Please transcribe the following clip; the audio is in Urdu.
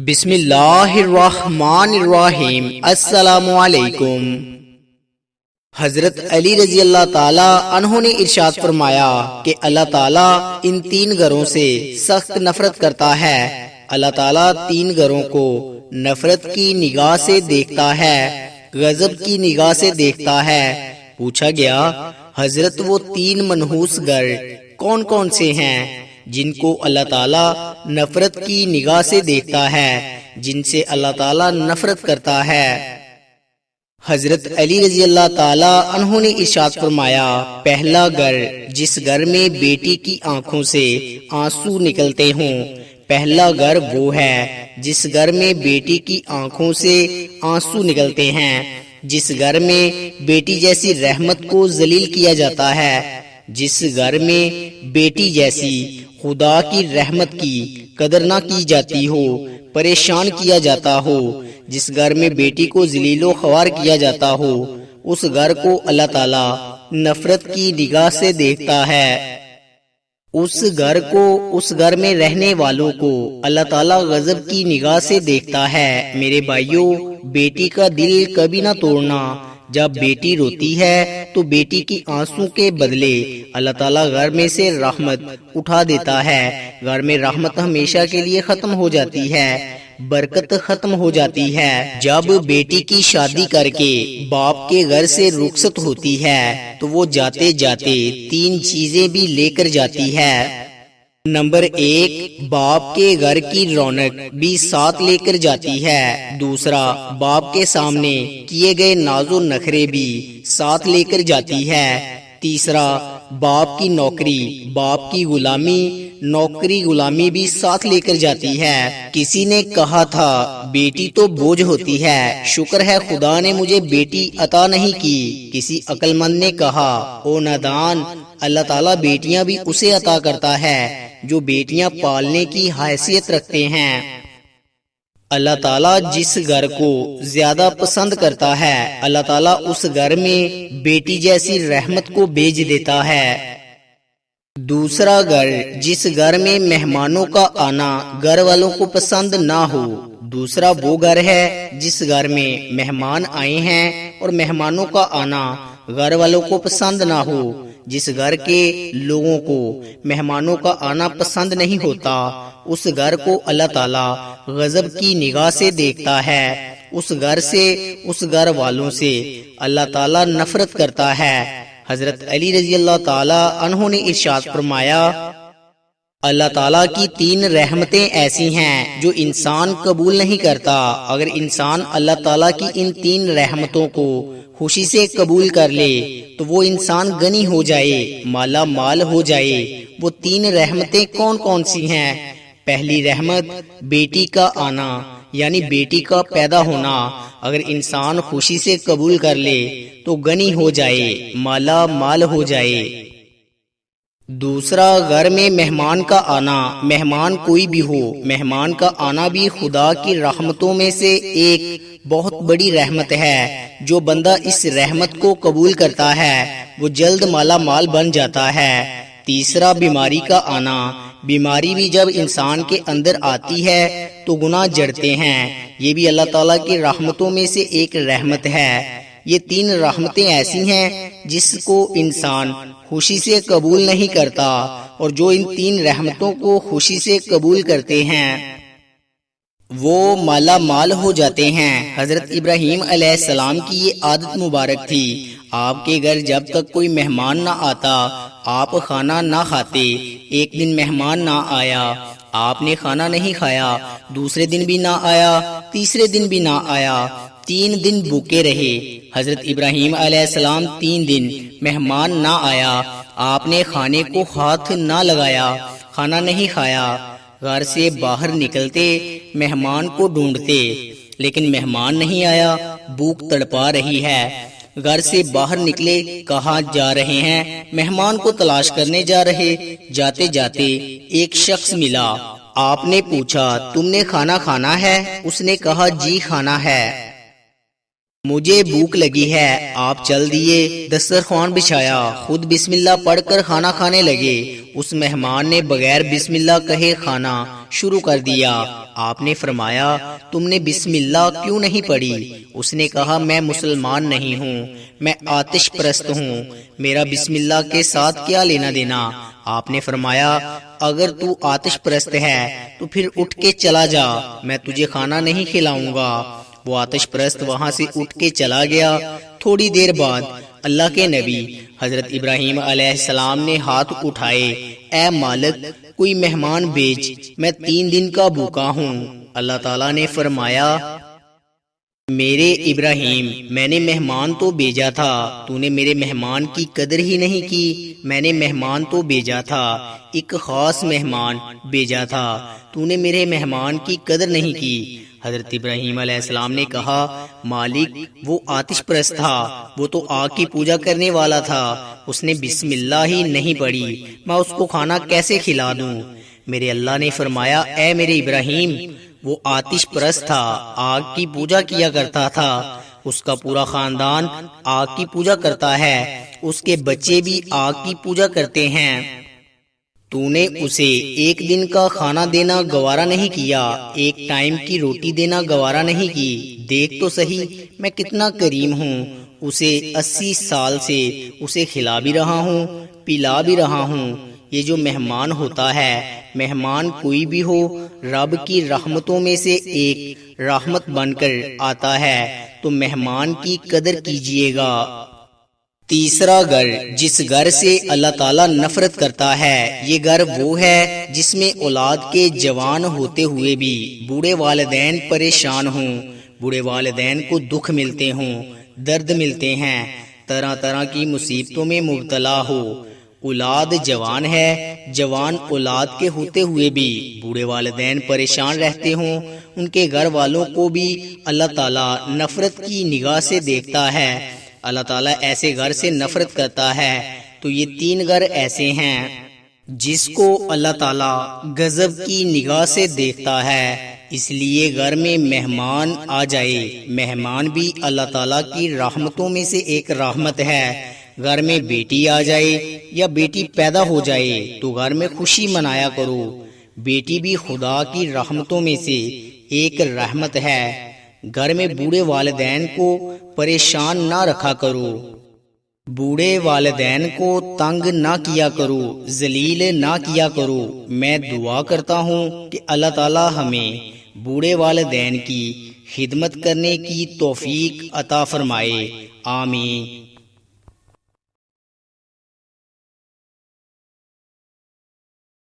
بسم اللہ الرحمن الرحیم۔ السلام علیکم۔ حضرت علی رضی اللہ تعالی عنہ نے ارشاد فرمایا کہ اللہ تعالیٰ ان تین گھروں سے سخت نفرت کرتا ہے۔ اللہ تعالیٰ تین گھروں کو نفرت کی نگاہ سے دیکھتا ہے، غضب کی نگاہ سے دیکھتا ہے۔ پوچھا گیا حضرت وہ تین منحوس گھر کون کون سے ہیں جن کو اللہ تعالیٰ نفرت کی نگاہ سے دیکھتا ہے، جن سے اللہ تعالیٰ نفرت کرتا ہے؟ حضرت علی رضی اللہ تعالی عنہ نے ارشاد فرمایا، پہلا گھر جس گھر میں بیٹی کی آنکھوں سے آنسو نکلتے ہوں، پہلا گھر وہ ہے جس گھر میں بیٹی کی آنکھوں سے آنسو نکلتے ہیں، جس گھر میں بیٹی جیسی رحمت کو ذلیل کیا جاتا ہے، جس گھر میں بیٹی جیسی خدا کی رحمت کی قدر نہ کی جاتی ہو، پریشان کیا جاتا ہو، جس گھر میں بیٹی کو ذلیل و خوار کیا جاتا ہو، اس گھر کو اللہ تعالیٰ نفرت کی نگاہ سے دیکھتا ہے۔ اس گھر کو، اس گھر میں رہنے والوں کو اللہ تعالیٰ غضب کی نگاہ سے دیکھتا ہے۔ میرے بھائیوں، بیٹی کا دل کبھی نہ توڑنا۔ جب بیٹی روتی ہے تو بیٹی کی آنسو کے بدلے اللہ تعالیٰ گھر میں سے رحمت اٹھا دیتا ہے۔ گھر میں رحمت ہمیشہ کے لیے ختم ہو جاتی ہے، برکت ختم ہو جاتی ہے۔ جب بیٹی کی شادی کر کے باپ کے گھر سے رخصت ہوتی ہے تو وہ جاتے جاتے تین چیزیں بھی لے کر جاتی ہے۔ نمبر 1، باپ کے گھر کی رونق بھی ساتھ لے کر جاتی ہے۔ دوسرا، باپ کے سامنے کیے گئے ناز و نخرے بھی ساتھ لے کر جاتی ہے۔ تیسرا، باپ کی نوکری، باپ کی غلامی، نوکری غلامی بھی ساتھ لے کر جاتی ہے۔ کسی نے کہا تھا بیٹی تو بوجھ ہوتی ہے، شکر ہے خدا نے مجھے بیٹی عطا نہیں کی۔ کسی عقل مند نے کہا، او نادان، اللہ تعالیٰ بیٹیاں بھی اسے عطا کرتا ہے جو بیٹیاں پالنے کی حیثیت رکھتے ہیں۔ اللہ تعالیٰ جس گھر کو زیادہ پسند کرتا ہے، اللہ تعالیٰ اس گھر میں بیٹی جیسی رحمت کو بھیج دیتا ہے۔ دوسرا گھر جس گھر میں مہمانوں کا آنا گھر والوں کو پسند نہ ہو، دوسرا وہ گھر ہے جس گھر میں مہمان آئے ہیں اور مہمانوں کا آنا گھر والوں کو پسند نہ ہو۔ جس گھر کے لوگوں کو مہمانوں کا آنا پسند نہیں ہوتا، اس گھر کو اللہ تعالیٰ غضب کی نگاہ سے دیکھتا ہے۔ اس گھر سے، اس گھر والوں سے اللہ تعالیٰ نفرت کرتا ہے۔ حضرت علی رضی اللہ تعالی عنہ نے ارشاد فرمایا، اللہ تعالیٰ کی تین رحمتیں ایسی ہیں جو انسان قبول نہیں کرتا۔ اگر انسان اللہ تعالیٰ کی ان تین رحمتوں کو خوشی سے قبول کر لے تو وہ انسان غنی ہو جائے، مالا مال ہو جائے۔ وہ تین رحمتیں کون کون سی ہیں؟ پہلی رحمت بیٹی کا آنا، یعنی بیٹی کا پیدا ہونا۔ اگر انسان خوشی سے قبول کر لے تو غنی ہو جائے، مالا مال ہو جائے۔ دوسرا، گھر میں مہمان کا آنا، مہمان کوئی بھی ہو، مہمان کا آنا بھی خدا کی رحمتوں میں سے ایک بہت بڑی رحمت ہے۔ جو بندہ اس رحمت کو قبول کرتا ہے وہ جلد مالا مال بن جاتا ہے۔ تیسرا، بیماری کا آنا، بیماری بھی جب انسان کے اندر آتی ہے تو گناہ جڑتے ہیں، یہ بھی اللہ تعالیٰ کی رحمتوں میں سے ایک رحمت ہے۔ یہ تین رحمتیں ایسی ہیں جس کو انسان خوشی سے قبول نہیں کرتا، اور جو ان تین رحمتوں کو خوشی سے قبول کرتے ہیں وہ مالا مال ہو جاتے ہیں۔ حضرت ابراہیم علیہ السلام کی یہ عادت مبارک تھی، آپ کے گھر جب تک کوئی مہمان نہ آتا آپ کھانا نہ کھاتے۔ ایک دن مہمان نہ آیا، آپ نے کھانا نہیں کھایا، دوسرے دن بھی نہ آیا، تیسرے دن بھی نہ آیا، 3 دن بھوکے رہے۔ حضرت ابراہیم علیہ السلام 3 دن مہمان نہ آیا، آپ نے کھانے کو ہاتھ نہ لگایا، کھانا نہیں کھایا۔ گھر سے باہر نکلتے مہمان کو ڈھونڈتے، لیکن مہمان نہیں آیا، بھوک تڑپا رہی ہے۔ گھر سے باہر نکلے، کہاں جا رہے ہیں؟ مہمان کو تلاش کرنے جا رہے۔ جاتے جاتے ایک شخص ملا، آپ نے پوچھا تم نے کھانا کھانا ہے؟ اس نے کہا جی کھانا ہے۔ مجھے بھوک لگی ہے۔ آپ چل دیے، دسترخوان بچھایا، خود بسم اللہ پڑھ کر کھانا کھانے لگے۔ اس مہمان نے بغیر بسم اللہ کہے کھانا شروع کر دیا۔ آپ نے فرمایا تم نے بسم اللہ کیوں نہیں پڑھی؟ اس نے کہا میں مسلمان نہیں ہوں، میں آتش پرست ہوں، میرا بسم اللہ کے ساتھ کیا لینا دینا؟ آپ نے فرمایا اگر تو آتش پرست ہے تو پھر اٹھ کے چلا جا، میں تجھے کھانا نہیں کھلاؤں گا۔ وہ آتش پرست وہاں سے اٹھ کے چلا گیا۔ تھوڑی دیر بعد اللہ کے نبی حضرت ابراہیم علیہ السلام نے ہاتھ اٹھائے، اے مالک کوئی مہمان بھیج، میں 3 دن کا بھوکا ہوں۔ اللہ تعالیٰ نے فرمایا میرے ابراہیم میں نے مہمان تو بھیجا تھا، تو نے میرے مہمان کی قدر ہی نہیں کی۔ میں نے مہمان تو بھیجا تھا، ایک خاص مہمان بھیجا تھا، تو نے میرے مہمان کی قدر نہیں کی۔ حضرت ابراہیم علیہ السلام نے کہا مالک وہ آتش پرست تھا، وہ تو آگ کی پوجا کرنے والا تھا، اس نے بسم اللہ ہی نہیں پڑھی، میں اس کو کھانا کیسے کھلا دوں؟ میرے اللہ نے فرمایا اے میرے ابراہیم وہ آتش پرست تھا، آگ کی پوجا کیا کرتا تھا، اس کا پورا خاندان آگ کی پوجا کرتا ہے، اس کے بچے بھی آگ کی پوجا کرتے ہیں، تو نے اسے 1 دن کا کھانا دینا گوارا نہیں کیا، 1 ٹائم کی روٹی دینا گوارا نہیں کی۔ دیکھ تو صحیح میں کتنا کریم ہوں، اسے 80 سال سے اسے کھلا بھی رہا ہوں، پلا بھی رہا ہوں۔ یہ جو مہمان ہوتا ہے، مہمان کوئی بھی ہو، رب کی رحمتوں میں سے ایک رحمت بن کر آتا ہے، تو مہمان کی قدر کیجیے گا۔ تیسرا گھر جس گھر سے اللہ تعالیٰ نفرت کرتا ہے، یہ گھر وہ ہے جس میں اولاد کے جوان ہوتے ہوئے بھی بوڑھے والدین پریشان ہوں، بوڑھے والدین کو دکھ ملتے ہوں، درد ملتے ہیں، طرح طرح کی مصیبتوں میں مبتلا ہو۔ اولاد جوان ہے، جوان اولاد کے ہوتے ہوئے بھی بوڑھے والدین پریشان رہتے ہوں، ان کے گھر والوں کو بھی اللہ تعالیٰ نفرت کی نگاہ سے دیکھتا ہے۔ اللہ تعالیٰ ایسے گھر سے نفرت کرتا ہے۔ تو یہ 3 گھر ایسے ہیں جس کو اللہ تعالیٰ غضب کی نگاہ سے دیکھتا ہے، اس لیے گھر میں مہمان آ جائے، مہمان بھی اللہ تعالیٰ کی رحمتوں میں سے ایک رحمت ہے۔ گھر میں بیٹی آ جائے یا بیٹی پیدا ہو جائے تو گھر میں خوشی منایا کرو، بیٹی بھی خدا کی رحمتوں میں سے ایک رحمت ہے۔ گھر میں بوڑھے والدین کو پریشان نہ رکھا کرو، بوڑھے والدین کو تنگ نہ کیا کرو، ذلیل نہ کیا کرو۔ میں دعا کرتا ہوں کہ اللہ تعالی ہمیں بوڑھے والدین کی خدمت کرنے کی توفیق عطا فرمائے، آمین۔